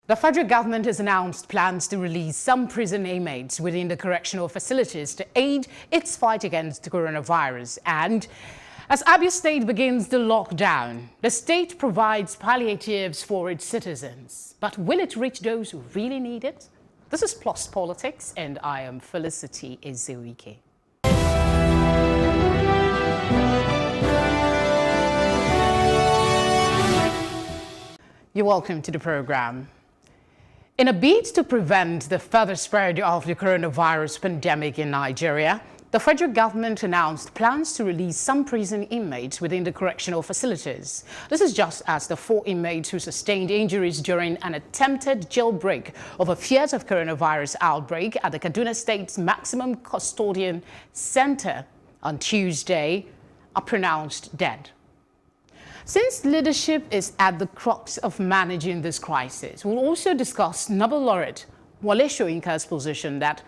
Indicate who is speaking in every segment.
Speaker 1: The federal government has announced plans to release some prison inmates within the correctional facilities to aid its fight against the coronavirus. And as Abia State begins the lockdown, the state provides palliatives for its citizens. But will it reach those who really need it? This is Plus Politics, and I am Felicity Ezewuike. You're welcome to the program. In a bid to prevent the further spread of the coronavirus pandemic in Nigeria, the federal government announced plans to release some prison inmates within the correctional facilities. This is just as the 4 inmates who sustained injuries during an attempted jailbreak over fears of coronavirus outbreak at the Kaduna State's Maximum Custodian Center on Tuesday are pronounced dead. Since leadership is at the crux of managing this crisis, we'll also discuss Nobel laureate Wole Soyinka's position that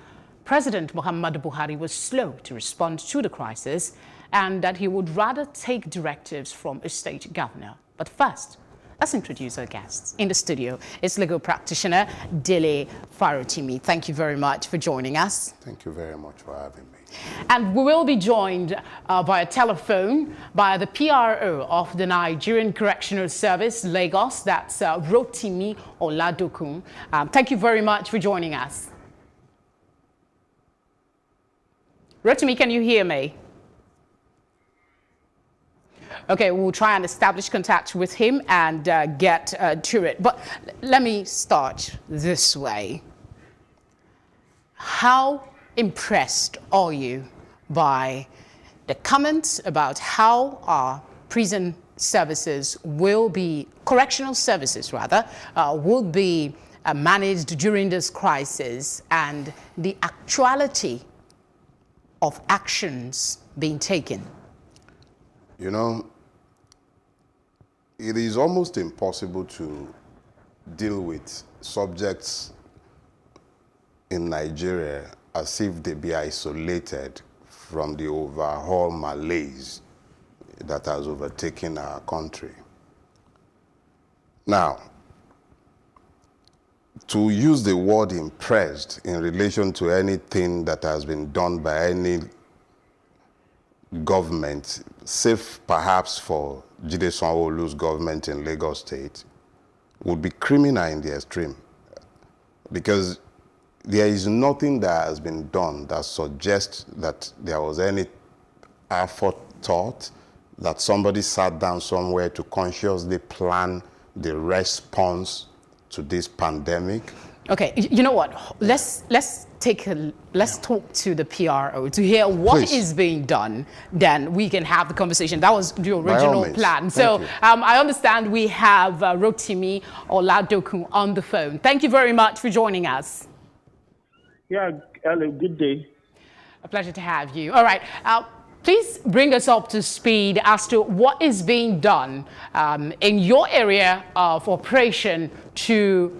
Speaker 1: President Muhammadu Buhari was slow to respond to the crisis and that he would rather take directives from a state governor. But first, let's introduce our guests. In the studio is legal practitioner Dele Farotimi. Thank you very much for joining us.
Speaker 2: Thank you very much for having me.
Speaker 1: And we will be joined via telephone by the PRO of the Nigerian Correctional Service, Lagos. That's Rotimi Oladokun. Thank you very much for joining us. Rotimi, can you hear me? Okay, we'll try and establish contact with him and get to it. But let me start this way. How impressed are you by the comments about how our prison services will be, correctional services rather, will be managed during this crisis and the actuality of actions being taken?
Speaker 2: You know, it is almost impossible to deal with subjects in Nigeria as if they be isolated from the overall malaise that has overtaken our country. Now, to use the word impressed in relation to anything that has been done by any government, save perhaps for Jide Sanwo-Olu's government in Lagos State, would be criminal in the extreme. Because there is nothing that has been done that suggests that there was any effort thought that somebody sat down somewhere to consciously plan the response to this pandemic.
Speaker 1: Okay, you know what? Let's talk to the PRO to hear what is being done. Then we can have the conversation. That was the original plan. So I understand we have Rotimi Oladokun on the phone. Thank you very much for joining us.
Speaker 3: Yeah, hello, good day.
Speaker 1: A pleasure to have you. All right. Please bring us up to speed as to what is being done in your area of operation to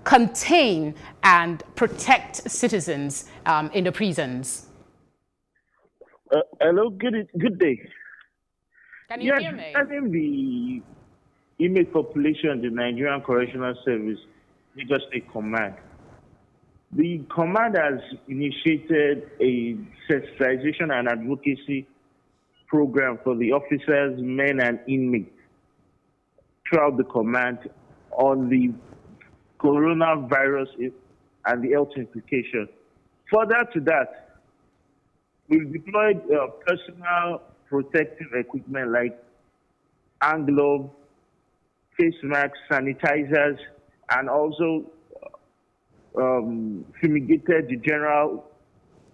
Speaker 1: contain and protect citizens in the prisons.
Speaker 3: Hello, good day.
Speaker 1: Can you hear me?
Speaker 3: I think the inmate population, the Nigerian Correctional Service, Lagos State Command. The command has initiated a sensitization and advocacy program for the officers, men, and inmates throughout the command on the coronavirus and the health implications. Further to that, we've deployed personal protective equipment like hand gloves, face masks, sanitizers, and also fumigated the general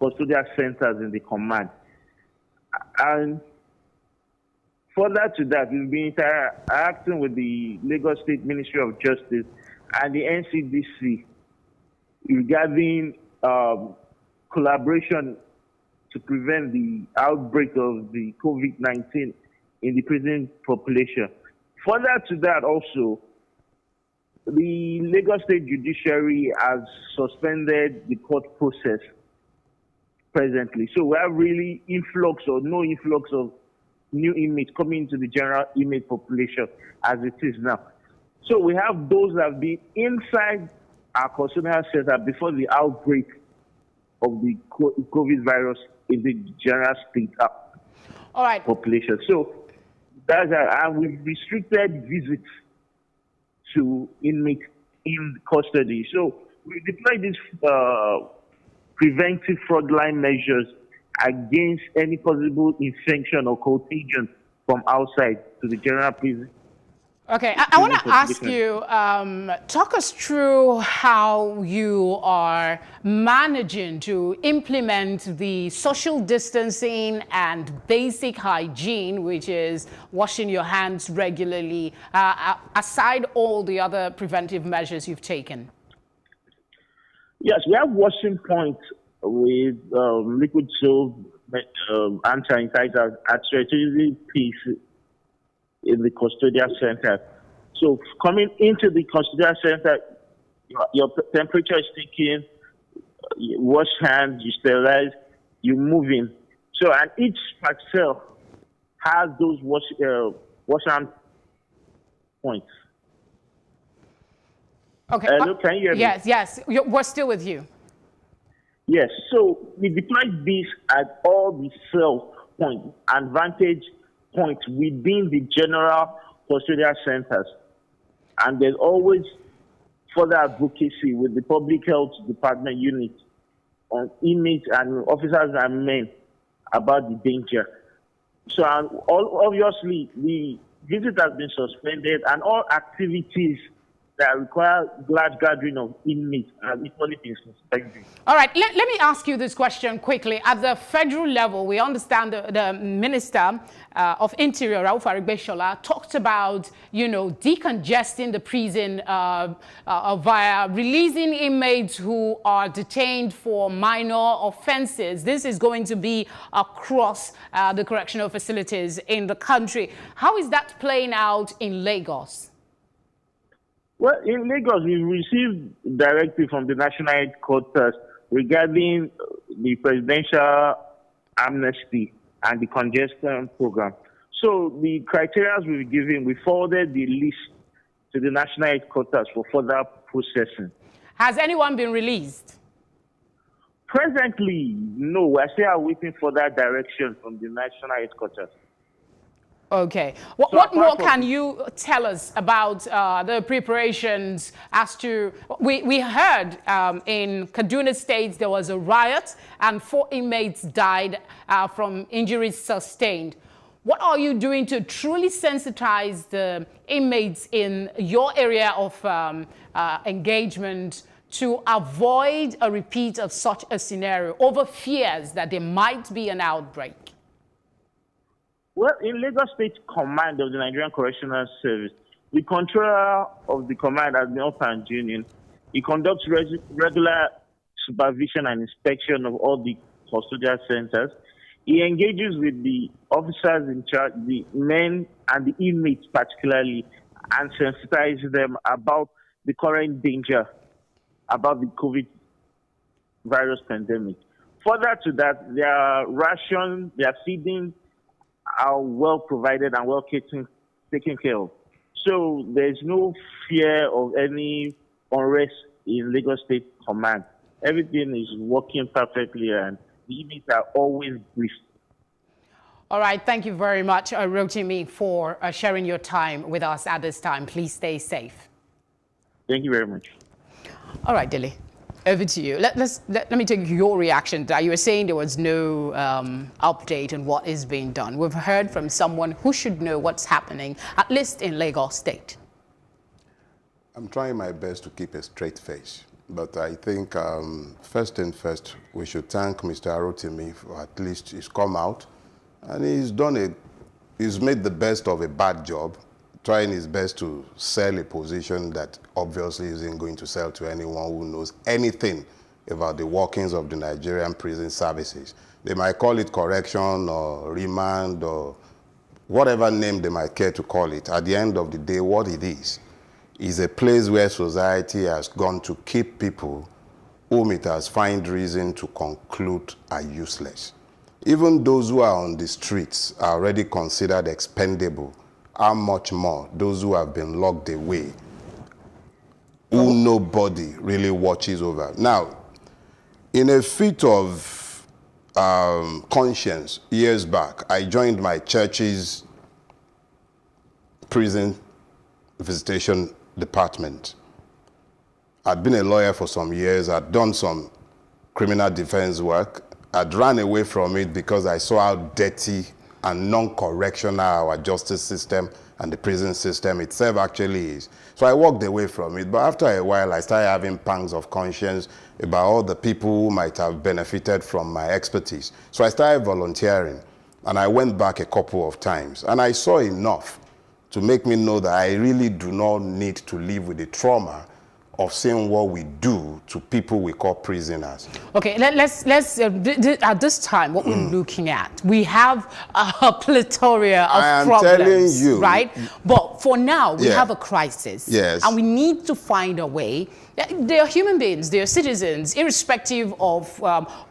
Speaker 3: custodial centers in the command. And further to that, we've been interacting with the Lagos State Ministry of Justice and the NCDC regarding collaboration to prevent the outbreak of the COVID-19 in the prison population. Further to that also, the Lagos State Judiciary has suspended the court process presently. So we have really influx or no influx of new inmates coming into the general inmate population as it is now. So we have those that have been inside our custodial center before the outbreak of the COVID virus in the general state
Speaker 1: all right.
Speaker 3: population. So that's and we've restricted visits to inmates in custody. So we deploy these preventive frontline measures against any possible infection or contagion from outside to the general prison.
Speaker 1: Okay, I want to ask you, talk us through how you are managing to implement the social distancing and basic hygiene, which is washing your hands regularly, aside all the other preventive measures you've taken.
Speaker 3: Yes, we have washing points with liquid soap, hand sanitizer at strategic pieces in the custodial center. So coming into the custodial center, your temperature is taken, you wash hands, you sterilize, you move in. So, and each cell has those wash hand points.
Speaker 1: Okay.
Speaker 3: Hello, can you hear me?
Speaker 1: Yes, yes. We're still with you.
Speaker 3: Yes. So we deployed this at all the cell points and vantage points within the general custodial centers. And there's always further advocacy with the public health department unit on inmates and officers and men about the danger. So obviously the visit has been suspended and all activities that require large gathering of inmates have equally been suspended.
Speaker 1: All right, let me ask you this question quickly. At the federal level, we understand the Minister of Interior, Rauf Aregbesola, talked about, decongesting the prison via releasing inmates who are detained for minor offenses. This is going to be across the correctional facilities in the country. How is that playing out in Lagos?
Speaker 3: Well, in Lagos, we received directive from the National Headquarters regarding the presidential amnesty and the congestion program. So the criteria we've given, we forwarded the list to the National Headquarters for further processing.
Speaker 1: Has anyone been released?
Speaker 3: Presently, no. We're still waiting for that direction from the National Headquarters.
Speaker 1: Okay. What more can you tell us about the preparations as to... We heard in Kaduna State there was a riot and 4 inmates died from injuries sustained. What are you doing to truly sensitize the inmates in your area of engagement to avoid a repeat of such a scenario over fears that there might be an outbreak?
Speaker 3: Well, in Lagos State Command of the Nigerian Correctional Service, the controller of the command has been up and union. He conducts regular supervision and inspection of all the custodial centers. He engages with the officers in charge, the men and the inmates particularly, and sensitizes them about the current danger about the COVID virus pandemic. Further to that, their ration, their feeding, are well provided and well taken care of. So there's no fear of any unrest in Lagos State Command. Everything is working perfectly and the inmates are always briefed.
Speaker 1: All right, thank you very much, Rotimi, for sharing your time with us at this time. Please stay safe.
Speaker 3: Thank you very much.
Speaker 1: All right, Dele, over to you. Let me take your reaction. You were saying there was no update on what is being done. We've heard from someone who should know what's happening, at least in Lagos State.
Speaker 2: I'm trying my best to keep a straight face, but I think first and first, we should thank Mr. Farotimi for at least he's come out and he's made the best of a bad job, trying his best to sell a position that obviously isn't going to sell to anyone who knows anything about the workings of the Nigerian prison services. They might call it correction or remand or whatever name they might care to call it. At the end of the day, what it is a place where society has gone to keep people whom it has found reason to conclude are useless. Even those who are on the streets are already considered expendable. How much more those who have been locked away who nobody really watches over. Now, in a fit of conscience, years back, I joined my church's prison visitation department. I'd been a lawyer for some years. I'd done some criminal defense work. I'd run away from it because I saw how dirty and non-correctional our justice system and the prison system itself actually is. So I walked away from it. But after a while, I started having pangs of conscience about all the people who might have benefited from my expertise. So I started volunteering, and I went back a couple of times. And I saw enough to make me know that I really do not need to live with the trauma of seeing what we do to people we call prisoners.
Speaker 1: Okay, let's at this time, what we're looking at, we have a plethora of problems,
Speaker 2: telling you,
Speaker 1: right? But for now, we have a crisis.
Speaker 2: Yes.
Speaker 1: And we need to find a way. They are human beings, they are citizens, irrespective of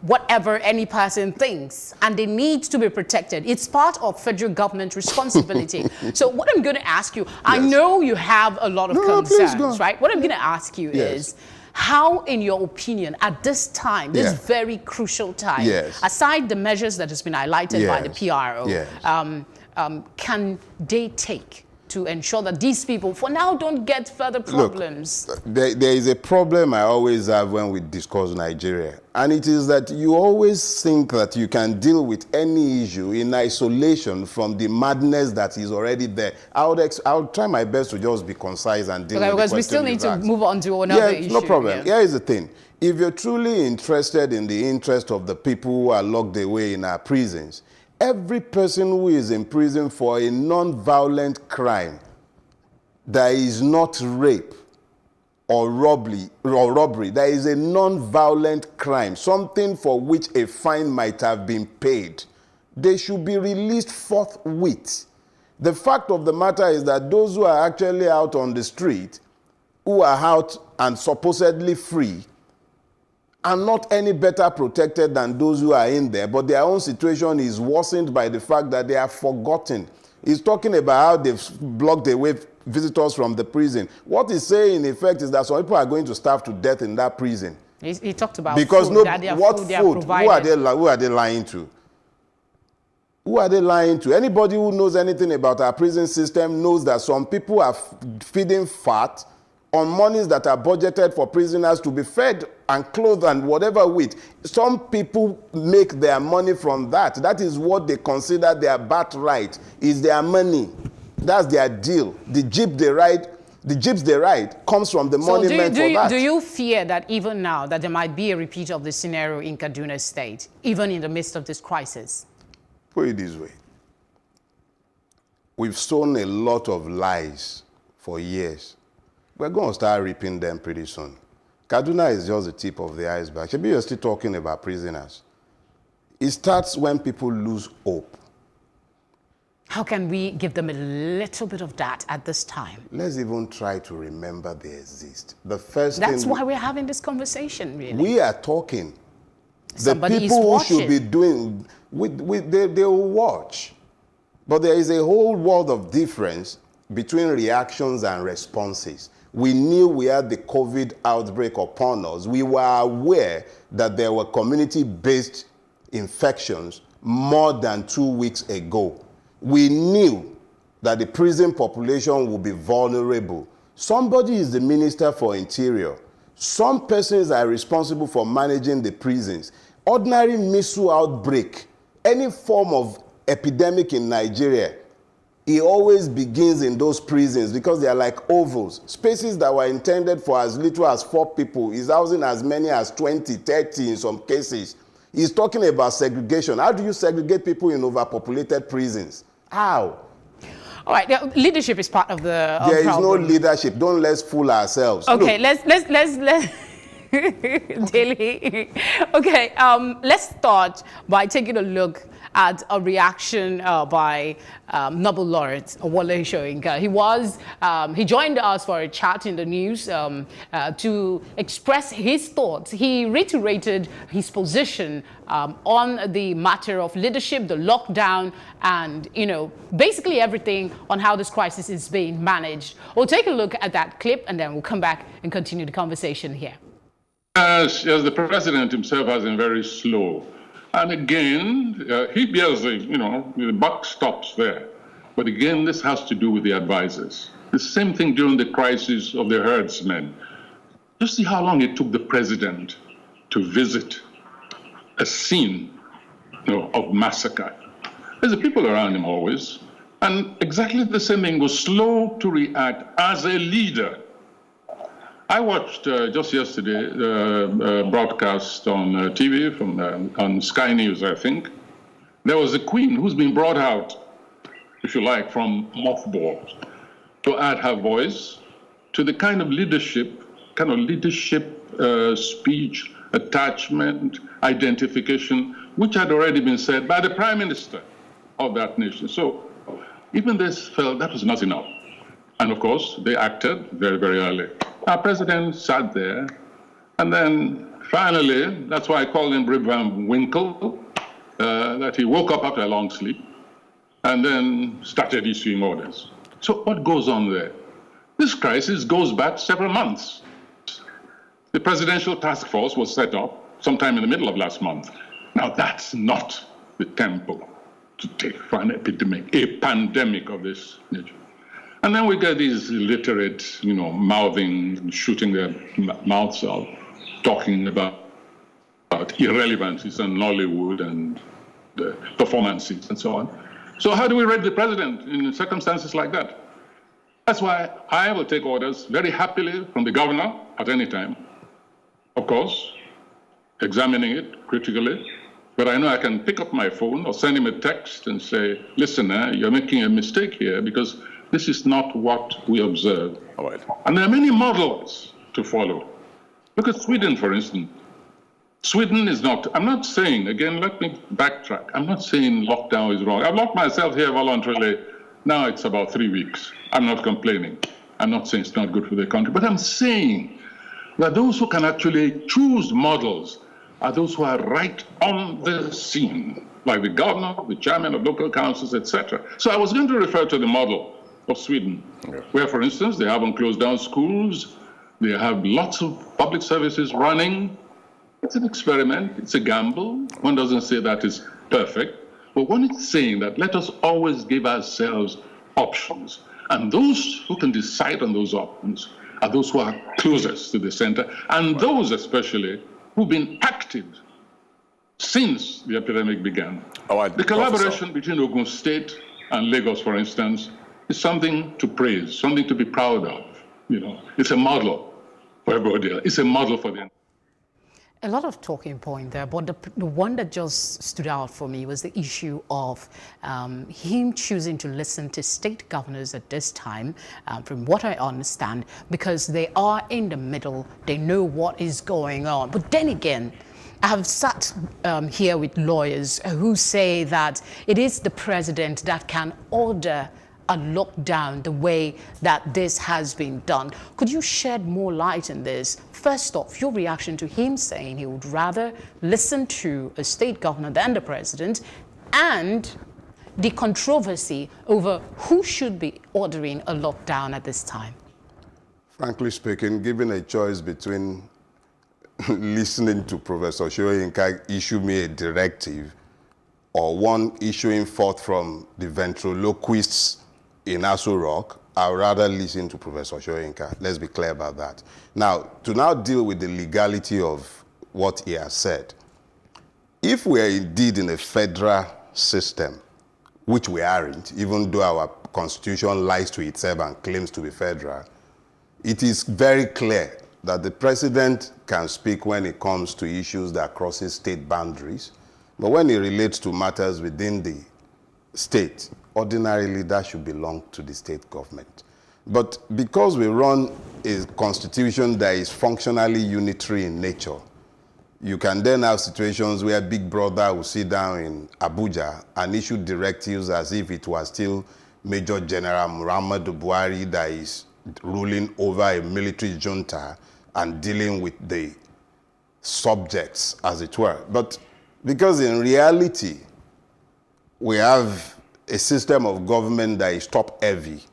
Speaker 1: whatever any person thinks, and they need to be protected. It's part of federal government responsibility. So what I'm going to ask you, I know you have a lot of concerns, right? What I'm going to ask you is, how, in your opinion, at this time, this very crucial time, aside the measures that has been highlighted by the PRO, can they take to ensure that these people, for now, don't get further problems?
Speaker 2: Look, there is a problem I always have when we discuss Nigeria, and it is that you always think that you can deal with any issue in isolation from the madness that is already there. I'll try my best to just be concise and deal with the
Speaker 1: because we still need to move on to another issue.
Speaker 2: No problem. Here is the thing. If you're truly interested in the interest of the people who are locked away in our prisons, every person who is in prison for a non-violent crime that is not rape or robbery, that is a non-violent crime, something for which a fine might have been paid, they should be released forthwith. The fact of the matter is that those who are actually out on the street, who are out and supposedly free, are not any better protected than those who are in there, but their own situation is worsened by the fact that they are forgotten. He's talking about how they've blocked away visitors from the prison. What he's saying, in effect, is that some people are going to starve to death in that prison.
Speaker 1: He talked about
Speaker 2: because
Speaker 1: food, what food?
Speaker 2: Who are they lying to? Who are they lying to? Anybody who knows anything about our prison system knows that some people are feeding fat on monies that are budgeted for prisoners to be fed and clothed and whatever with. Some people make their money from that. That is what they consider their birthright, is their money. That's their deal. The jeep they ride comes from the money meant for that.
Speaker 1: Do you fear that even now that there might be a repeat of the scenario in Kaduna State, even in the midst of this crisis?
Speaker 2: Put it this way. We've sown a lot of lies for years. We're going to start reaping them pretty soon. Kaduna is just the tip of the iceberg. Maybe you're still talking about prisoners. It starts when people lose hope.
Speaker 1: How can we give them a little bit of that at this time?
Speaker 2: Let's even try to remember they exist. The first
Speaker 1: That's
Speaker 2: thing
Speaker 1: why we're having this conversation, really.
Speaker 2: We are talking.
Speaker 1: Somebody
Speaker 2: the people
Speaker 1: is watching.
Speaker 2: Who should be doing, they will watch. But there is a whole world of difference between reactions and responses. We knew we had the COVID outbreak upon us. We were aware that there were community-based infections more than 2 weeks ago. We knew that the prison population would be vulnerable. Somebody is the Minister for Interior. Some persons are responsible for managing the prisons. Ordinary missile outbreak, any form of epidemic in Nigeria, it always begins in those prisons because they are like ovals. Spaces that were intended for as little as 4 people is housing as many as 20, 30 in some cases. He's talking about segregation. How do you segregate people in overpopulated prisons? How?
Speaker 1: All right, leadership is part of the
Speaker 2: There is
Speaker 1: problem.
Speaker 2: no leadership. Don't let's fool ourselves.
Speaker 1: Okay,
Speaker 2: Look,
Speaker 1: let's Dele. Okay, let's start by taking a look at a reaction by Nobel laureate Wole Soyinka. He joined us for a chat in the news to express his thoughts. He reiterated his position on the matter of leadership, the lockdown, and, basically everything on how this crisis is being managed. We'll take a look at that clip and then we'll come back and continue the conversation here.
Speaker 4: Yes, the president himself has been very slow. And again, he bears the buck stops there. But again, this has to do with the advisors. The same thing during the crisis of the herdsmen. Just see how long it took the president to visit a scene of massacre. There's the people around him always. And exactly the same thing, was slow to react as a leader. I watched just yesterday a broadcast on TV on Sky News, I think. There was a queen who's been brought out, if you like, from mothballs to add her voice to the kind of leadership speech, attachment, identification, which had already been said by the prime minister of that nation. So even this felt that was not enough. And of course, they acted very, very early. Our president sat there, and then finally, that's why I called him Rip Van Winkle, that he woke up after a long sleep, and then started issuing orders. So what goes on there? This crisis goes back several months. The presidential task force was set up sometime in the middle of last month. Now that's not the tempo to take for an epidemic, a pandemic of this nature. And then we get these illiterate, mouthing, shooting their mouths out, talking about irrelevancies and Nollywood and the performances and so on. So how do we rate the president in circumstances like that? That's why I will take orders very happily from the governor at any time, of course, examining it critically. But I know I can pick up my phone or send him a text and say, listen, you're making a mistake here because this is not what we observe.
Speaker 2: All right.
Speaker 4: And there are many models to follow. Look at Sweden, for instance. Sweden is not, I'm not saying, again, let me backtrack. I'm not saying lockdown is wrong. I've locked myself here voluntarily. Now it's about 3 weeks. I'm not complaining. I'm not saying it's not good for the country. But I'm saying that those who can actually choose models are those who are right on the scene, like the governor, the chairman of local councils, etc. So I was going to refer to the model of Sweden, where, for instance, they haven't closed down schools, they have lots of public services running. It's an experiment, it's a gamble. One doesn't say that is perfect, but one is saying that let us always give ourselves options. And those who can decide on those options are those who are closest to the center, and those especially who've been active since the epidemic began. The collaboration between Ogun State and Lagos, for instance, is something to praise, something to be proud of. It's a model for everybody else. It's a model for them.
Speaker 1: A lot of talking point there, but the one that just stood out for me was the issue of him choosing to listen to state governors at this time, from what I understand, because they are in the middle, they know what is going on. But then again, I have sat here with lawyers who say that it is the president that can order a lockdown the way that this has been done. Could you shed more light on this? First off, your reaction to him saying he would rather listen to a state governor than the president, and the controversy over who should be ordering a lockdown at this time.
Speaker 2: Frankly speaking, given a choice between listening to Professor Soyinka issue me a directive or one issuing forth from the ventriloquists in Aso Rock, I would rather listen to Professor Soyinka. Let's be clear about that. Now, to now deal with the legality of what he has said, if we are indeed in a federal system, which we aren't, even though our constitution lies to itself and claims to be federal, it is very clear that the president can speak when it comes to issues that crosses state boundaries, but when it relates to matters within the state, ordinarily that should belong to the state government. But because we run a constitution that is functionally unitary in nature, You can then have situations where Big Brother will sit down in Abuja and issue directives as if it was still Major General Muhammadu Buhari that is ruling over a military junta and dealing with the subjects, as it were. But because in reality, we have a system of government that is top-heavy.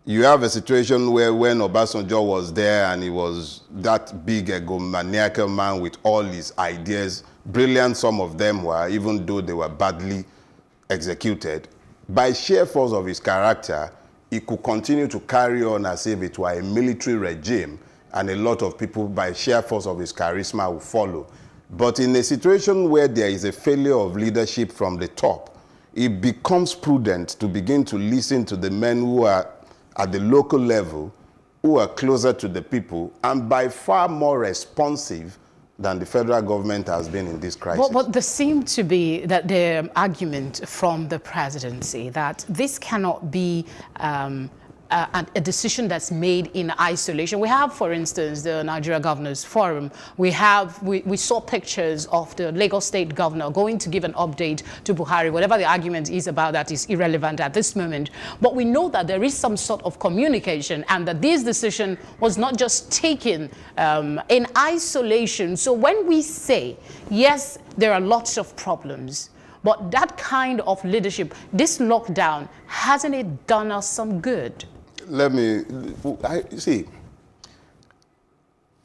Speaker 2: You have a situation where when Obasanjo was there and he was that big egomaniacal man with all his ideas, brilliant some of them were, even though they were badly executed, by sheer force of his character, he could continue to carry on as if it were a military regime, and a lot of people, by sheer force of his charisma, will follow. But in a situation where there is a failure of leadership from the top, it becomes prudent to begin to listen to the men who are at the local level, who are closer to the people, and by far more responsive than the federal government has been in this crisis.
Speaker 1: But there seemed to be that the argument from the presidency that this cannot be a decision that's made in isolation. We have, for instance, the Nigeria Governors Forum. We saw pictures of the Lagos State Governor going to give an update to Buhari. Whatever the argument is about that is irrelevant at this moment. But we know that there is some sort of communication and that this decision was not just taken in isolation. So when we say, yes, there are lots of problems, but that kind of leadership, this lockdown, hasn't it done us some good?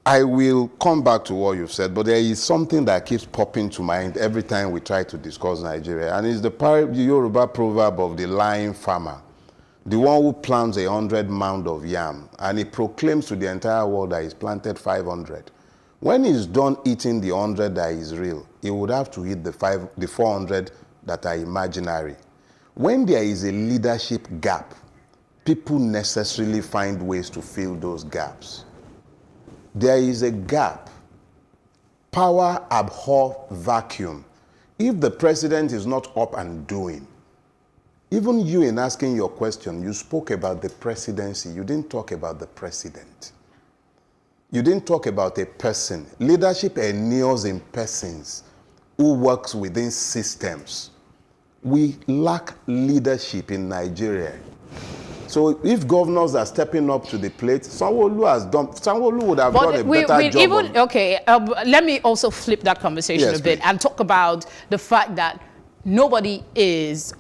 Speaker 2: I will come back to what you've said, but there is something that keeps popping to mind every time we try to discuss Nigeria, and it's the Yoruba proverb of the lying farmer, the one who plants 100 mound of yam, and he proclaims to the entire world that he's planted 500. When he's done eating the 100 that is real, he would have to eat the 400 that are imaginary. When there is a leadership gap, people necessarily find ways to fill those gaps. There is a gap. Power abhors vacuum. If the president is not up and doing, even you in asking your question, you spoke about the presidency. You didn't talk about the president. You didn't talk about a person. Leadership inheres in persons who works within systems. We lack leadership in Nigeria. So if governors are stepping up to the plate, Sanwo-Olu would have done a better job.
Speaker 1: Okay, let me also flip that conversation a bit and talk about the fact that nobody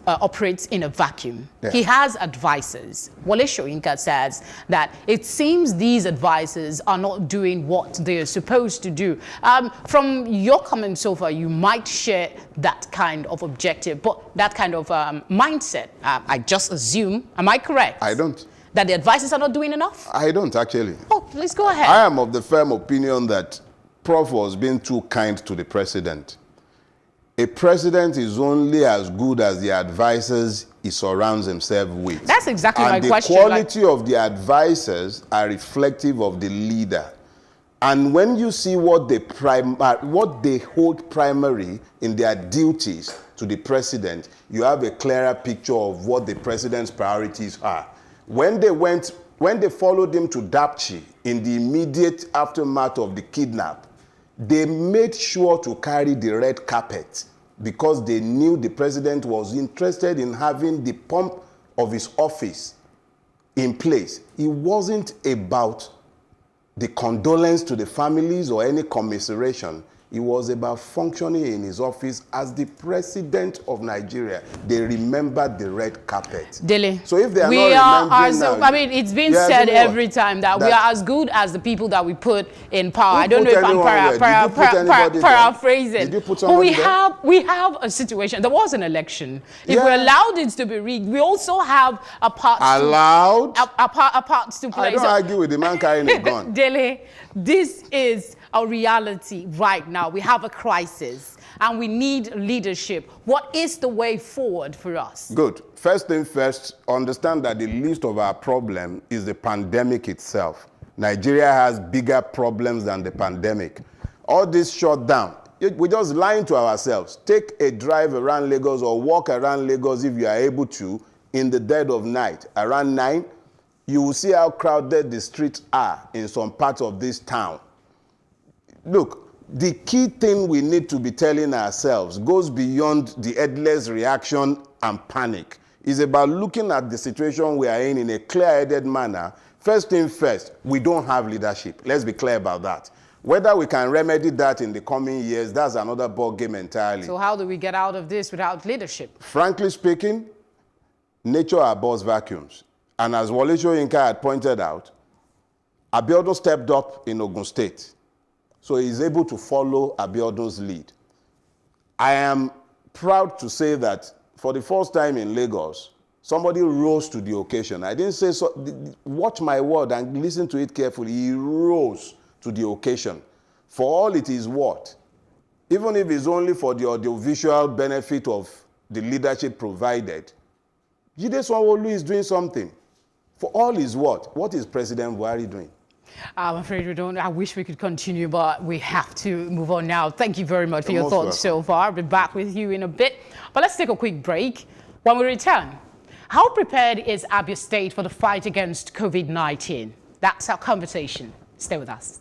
Speaker 1: operates in a vacuum. Yeah. He has advisors. Wole Soyinka says that it seems these advisors are not doing what they're supposed to do. From your comments so far, you might share that kind of objective, but that kind of mindset, I just assume, am I correct?
Speaker 2: I don't.
Speaker 1: That the advisors are not doing enough?
Speaker 2: I don't, actually.
Speaker 1: Oh, please go ahead.
Speaker 2: I am of the firm opinion that Prof was being too kind to the president. A president is only as good as the advisors he surrounds himself with.
Speaker 1: That's exactly my question.
Speaker 2: And the quality of the advisors are reflective of the leader. And when you see what they hold primary in their duties to the president, you have a clearer picture of what the president's priorities are. When they followed him to Dapchi in the immediate aftermath of the kidnap, they made sure to carry the red carpet because they knew the president was interested in having the pomp of his office in place. It wasn't about the condolence to the families or any commiseration. It was about functioning in his office as the president of Nigeria. They remembered the red carpet.
Speaker 1: Dele,
Speaker 2: so if they are not remembering now,
Speaker 1: I mean, it's been said every time that we are as good as the people that we put in power. I don't know if I'm paraphrasing. But we have a situation. There was an election. If we allowed it to be rigged, we also have a part to play.
Speaker 2: I don't argue with the man carrying a gun.
Speaker 1: Dele, this is a reality right now. We have a crisis and we need leadership. What is the way forward for us?
Speaker 2: Good. First thing first, understand that the least of our problem is the pandemic itself. Nigeria has bigger problems than the pandemic. All this shutdown, we're just lying to ourselves. Take a drive around Lagos or walk around Lagos if you are able to in the dead of night. Around 9, you will see how crowded the streets are in some parts of this town. Look, the key thing we need to be telling ourselves goes beyond the headless reaction and panic. It's about looking at the situation we are in a clear-headed manner. First thing first, we don't have leadership. Let's be clear about that. Whether we can remedy that in the coming years, that's another ball game entirely.
Speaker 1: So how do we get out of this without leadership?
Speaker 2: Frankly speaking, nature abhors vacuums. And as Wole Soyinka had pointed out, Abiodun stepped up in Ogun State. So he's able to follow Abiodun's lead. I am proud to say that for the first time in Lagos, somebody rose to the occasion. I didn't say so. Watch my word and listen to it carefully. He rose to the occasion. For all it is worth, even if it's only for the audiovisual benefit of the leadership provided, Jide Sanwo-Olu is doing something. For all his what is President Buhari doing?
Speaker 1: I'm afraid we don't. I wish we could continue, but we have to move on now. Thank you very much for your thoughts so far. I'll be back with you in a bit. But let's take a quick break. When we return, how prepared is Abia State for the fight against COVID-19? That's our conversation. Stay with us.